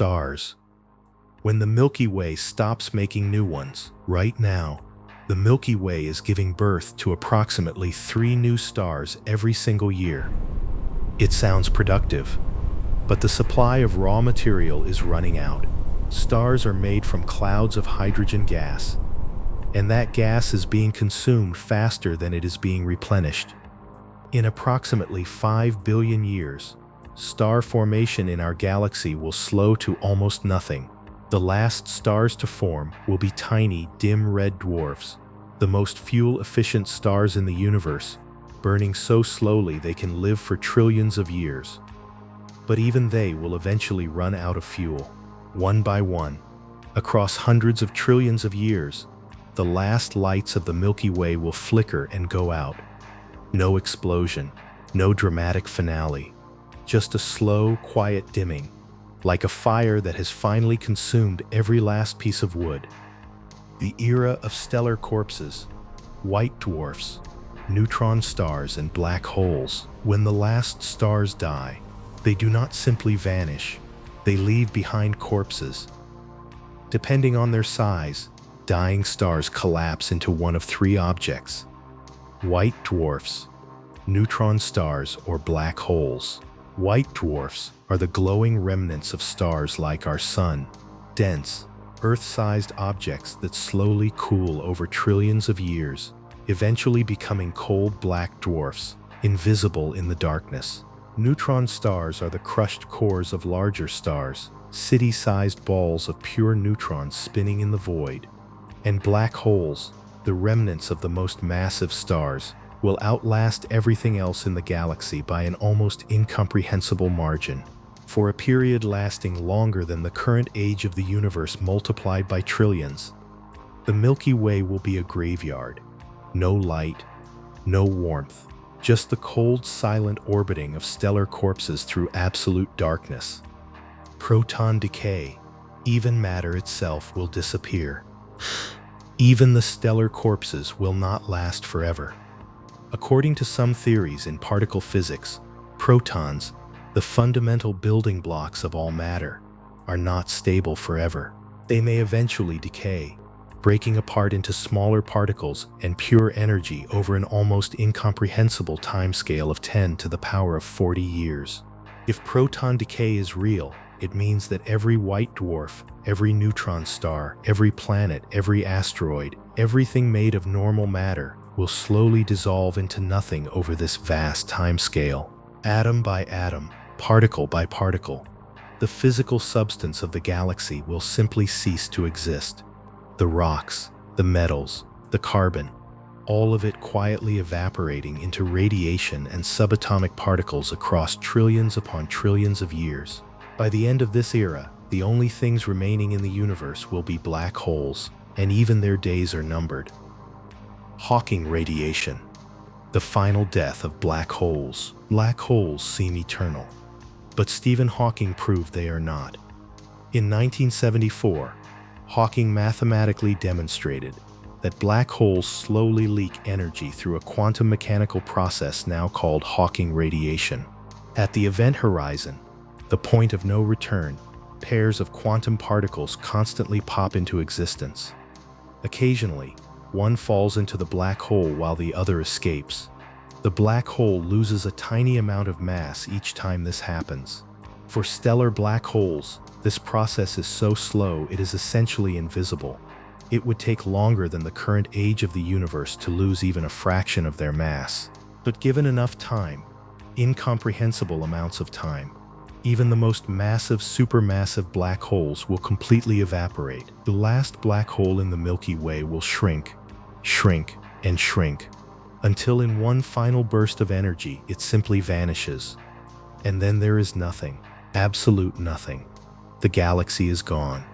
stars. When the Milky Way stops making new ones, right now, the Milky Way is giving birth to approximately 3 new stars every single year. It sounds productive, but the supply of raw material is running out. Stars are made from clouds of hydrogen gas, and that gas is being consumed faster than it is being replenished. In approximately 5 billion years, star formation in our galaxy will slow to almost nothing. The last stars to form will be tiny, dim red dwarfs, the most fuel-efficient stars in the universe, burning so slowly they can live for trillions of years. But even they will eventually run out of fuel. One by one, across hundreds of trillions of years, the last lights of the Milky Way will flicker and go out. No explosion, no dramatic finale, just a slow, quiet dimming, like a fire that has finally consumed every last piece of wood. The era of stellar corpses, white dwarfs, neutron stars, and black holes. When the last stars die, they do not simply vanish, they leave behind corpses. Depending on their size, dying stars collapse into one of 3 objects: white dwarfs, neutron stars, or black holes. White dwarfs are the glowing remnants of stars like our Sun, dense, Earth-sized objects that slowly cool over trillions of years, eventually becoming cold black dwarfs, invisible in the darkness. Neutron stars are the crushed cores of larger stars, city-sized balls of pure neutrons spinning in the void. And black holes, the remnants of the most massive stars, will outlast everything else in the galaxy by an almost incomprehensible margin. For a period lasting longer than the current age of the universe multiplied by trillions, the Milky Way will be a graveyard. No light, no warmth, just the cold, silent orbiting of stellar corpses through absolute darkness. Proton decay, even matter itself will disappear. Even the stellar corpses will not last forever. According to some theories in particle physics, protons, the fundamental building blocks of all matter, are not stable forever. They may eventually decay, breaking apart into smaller particles and pure energy over an almost incomprehensible timescale of 10 to the power of 40 years. If proton decay is real, it means that every white dwarf, every neutron star, every planet, every asteroid, everything made of normal matter will slowly dissolve into nothing over this vast timescale. Atom by atom, particle by particle, the physical substance of the galaxy will simply cease to exist. The rocks, the metals, the carbon, all of it quietly evaporating into radiation and subatomic particles across trillions upon trillions of years. By the end of this era, the only things remaining in the universe will be black holes, and even their days are numbered. Hawking radiation, the final death of black holes. Black holes seem eternal, but Stephen Hawking proved they are not. In 1974, Hawking mathematically demonstrated that black holes slowly leak energy through a quantum mechanical process now called Hawking radiation. At the event horizon, the point of no return, pairs of quantum particles constantly pop into existence. Occasionally, one falls into the black hole while the other escapes. The black hole loses a tiny amount of mass each time this happens. For stellar black holes, this process is so slow it is essentially invisible. It would take longer than the current age of the universe to lose even a fraction of their mass. But given enough time, incomprehensible amounts of time, even the most massive supermassive black holes will completely evaporate. The last black hole in the Milky Way will shrink, shrink, and shrink, until in one final burst of energy it simply vanishes. And then there is nothing, absolute nothing. The galaxy is gone.